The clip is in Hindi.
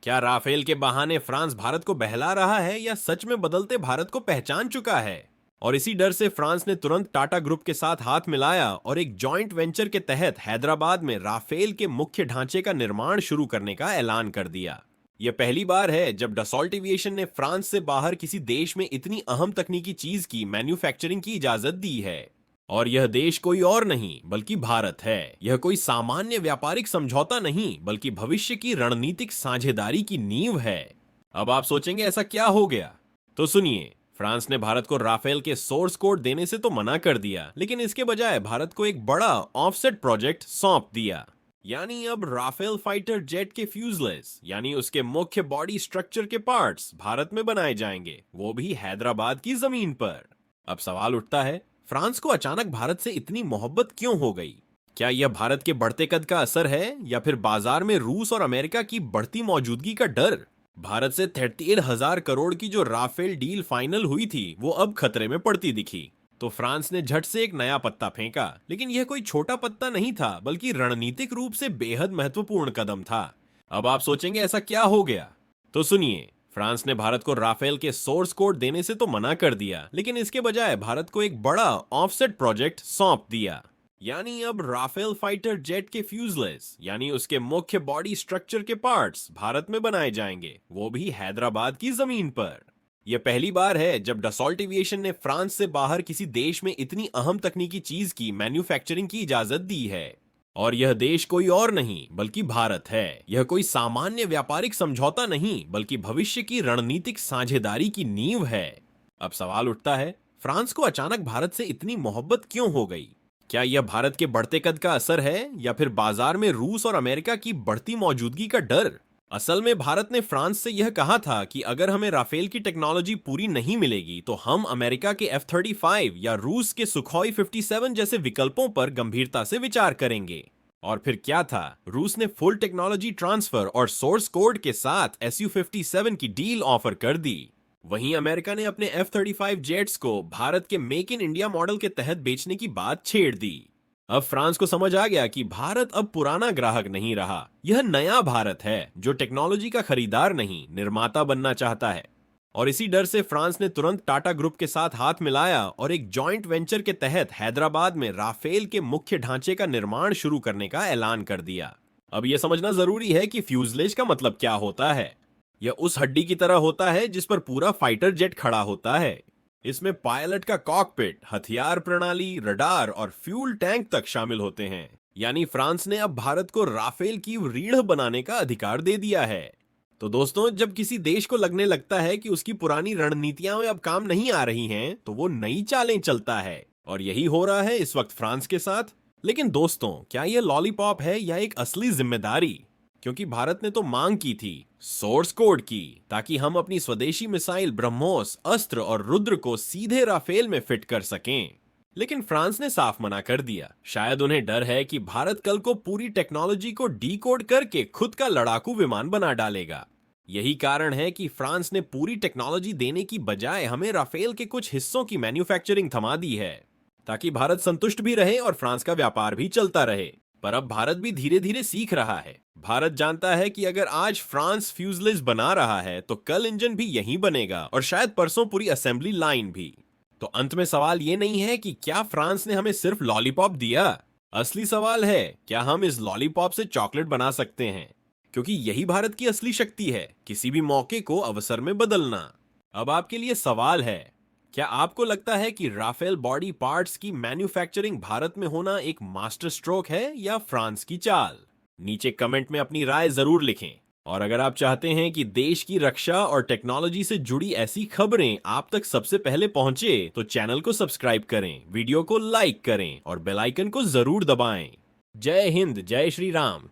क्या राफेल के बहाने फ्रांस भारत को बहला रहा है या सच में बदलते भारत को पहचान चुका है? और इसी डर से फ्रांस ने तुरंत टाटा ग्रुप के साथ हाथ मिलाया और एक जॉइंट वेंचर के तहत हैदराबाद में राफेल के मुख्य ढांचे का निर्माण शुरू करने का ऐलान कर दिया। यह पहली बार है जब डसॉल्ट एविएशन ने फ्रांस से बाहर किसी देश में इतनी अहम तकनीकी चीज की मैन्युफैक्चरिंग की इजाजत दी है। और यह देश कोई और नहीं बल्कि भारत है। यह कोई सामान्य व्यापारिक समझौता नहीं बल्कि भविष्य की रणनीतिक साझेदारी की नींव है। अब आप सोचेंगे ऐसा क्या हो गया? तो सुनिए, फ्रांस ने भारत को राफेल के सोर्स कोड देने से तो मना कर दिया, लेकिन इसके बजाय भारत को एक बड़ा ऑफसेट प्रोजेक्ट सौंप दिया। यानी अब राफेल फाइटर जेट के फ्यूजलेस यानी उसके मुख्य बॉडी स्ट्रक्चर के पार्ट्स भारत में बनाए जाएंगे, वो भी हैदराबाद की जमीन पर। अब सवाल उठता है, फ्रांस को अचानक भारत से इतनी मोहब्बत क्यों हो गई? क्या यह भारत के बढ़ते कद का असर है या फिर बाजार में रूस और अमेरिका की बढ़ती मौजूदगी का डर? भारत से 73,000 करोड़ की जो राफेल डील फाइनल हुई थी वो अब खतरे में पड़ती दिखी, तो फ्रांस ने झट से एक नया पत्ता फेंका। लेकिन यह कोई छोटा पत्ता नहीं था बल्कि रणनीतिक रूप से बेहद महत्वपूर्ण कदम था। अब आप सोचेंगे ऐसा क्या हो गया? तो सुनिए, फ्रांस ने भारत को राफेल के सोर्स कोड देने से तो मना कर दिया, लेकिन इसके बजाय भारत को एक बड़ा ऑफसेट प्रोजेक्ट सौंप दिया। यानी अब राफेल फाइटर जेट के फ्यूजलेस यानी उसके मुख्य बॉडी स्ट्रक्चर के पार्ट्स भारत में बनाए जाएंगे, वो भी हैदराबाद की जमीन पर। यह पहली बार है जब डसॉल्ट एविएशन ने फ्रांस से बाहर किसी देश में इतनी अहम तकनीकी चीज की मैन्युफैक्चरिंग की इजाजत दी है। और यह देश कोई और नहीं बल्कि भारत है। यह कोई सामान्य व्यापारिक समझौता नहीं बल्कि भविष्य की रणनीतिक साझेदारी की नींव है। अब सवाल उठता है, फ्रांस को अचानक भारत से इतनी मोहब्बत क्यों हो गई? क्या यह भारत के बढ़ते कद का असर है या फिर बाजार में रूस और अमेरिका की बढ़ती मौजूदगी का डर? असल में भारत ने फ्रांस से यह कहा था कि अगर हमें राफेल की टेक्नोलॉजी पूरी नहीं मिलेगी तो हम अमेरिका के F-35 या रूस के सुखोई 57 जैसे विकल्पों पर गंभीरता से विचार करेंगे। और फिर क्या था, रूस ने फुल टेक्नोलॉजी ट्रांसफर और सोर्स कोड के साथ Su-57 की डील ऑफर कर दी। वहीं अमेरिका ने अपने F-35 जेट्स को भारत के मेक इन इंडिया मॉडल के तहत बेचने की बात छेड़ दी। अब फ्रांस को समझ आ गया कि भारत अब पुराना ग्राहक नहीं रहा, यह नया भारत है जो टेक्नोलॉजी का खरीदार नहीं निर्माता बनना चाहता है। और इसी डर से फ्रांस ने तुरंत टाटा ग्रुप के साथ हाथ मिलाया और एक जॉइंट वेंचर के तहत हैदराबाद में राफेल के मुख्य ढांचे का निर्माण शुरू करने का ऐलान कर दिया। अब यह समझना जरूरी है कि फ्यूजलेज का मतलब क्या होता है। यह उस हड्डी की तरह होता है जिस पर पूरा फाइटर जेट खड़ा होता है। इसमें पायलट का कॉकपिट, हथियार प्रणाली, रडार और फ्यूल टैंक तक शामिल होते हैं। यानी फ्रांस ने अब भारत को राफेल की रीढ़ बनाने का अधिकार दे दिया है। तो दोस्तों, जब किसी देश को लगने लगता है कि उसकी पुरानी रणनीतियां अब काम नहीं आ रही हैं, तो वो नई चालें चलता है। और यही हो रहा है इस वक्त फ्रांस के साथ। लेकिन दोस्तों, क्या यह लॉलीपॉप है या एक असली जिम्मेदारी? क्योंकि भारत ने तो मांग की थी सोर्स कोड की, ताकि हम अपनी स्वदेशी मिसाइल ब्रह्मोस, अस्त्र और रुद्र को सीधे राफेल में फिट कर सकें। लेकिन फ्रांस ने साफ मना कर दिया। शायद उन्हें डर है कि भारत कल को पूरी टेक्नोलॉजी को डीकोड करके खुद का लड़ाकू विमान बना डालेगा। यही कारण है कि फ्रांस ने पूरी टेक्नोलॉजी देने की बजाय हमें राफेल के कुछ हिस्सों की मैन्युफैक्चरिंग थमा दी है, ताकि भारत संतुष्ट भी रहे और फ्रांस का व्यापार भी चलता रहे। पर अब भारत भी धीरे धीरे सीख रहा है। भारत जानता है कि अगर आज फ्रांस फ्यूजलेज बना रहा है तो कल इंजन भी यहीं बनेगा और शायद परसों पूरी असेंबली लाइन भी। तो अंत में सवाल ये नहीं है कि क्या फ्रांस ने हमें सिर्फ लॉलीपॉप दिया। असली सवाल है, क्या हम इस लॉलीपॉप से चॉकलेट बना सकते हैं? क्योंकि यही भारत की असली शक्ति है, किसी भी मौके को अवसर में बदलना। अब आपके लिए सवाल है, क्या आपको लगता है कि राफेल बॉडी पार्ट्स की मैन्युफैक्चरिंग भारत में होना एक मास्टर स्ट्रोक है या फ्रांस की चाल? नीचे कमेंट में अपनी राय जरूर लिखें। और अगर आप चाहते हैं कि देश की रक्षा और टेक्नोलॉजी से जुड़ी ऐसी खबरें आप तक सबसे पहले पहुंचे, तो चैनल को सब्सक्राइब करें, वीडियो को लाइक करें और बेल आइकन को जरूर दबाएं। जय हिंद, जय श्री राम।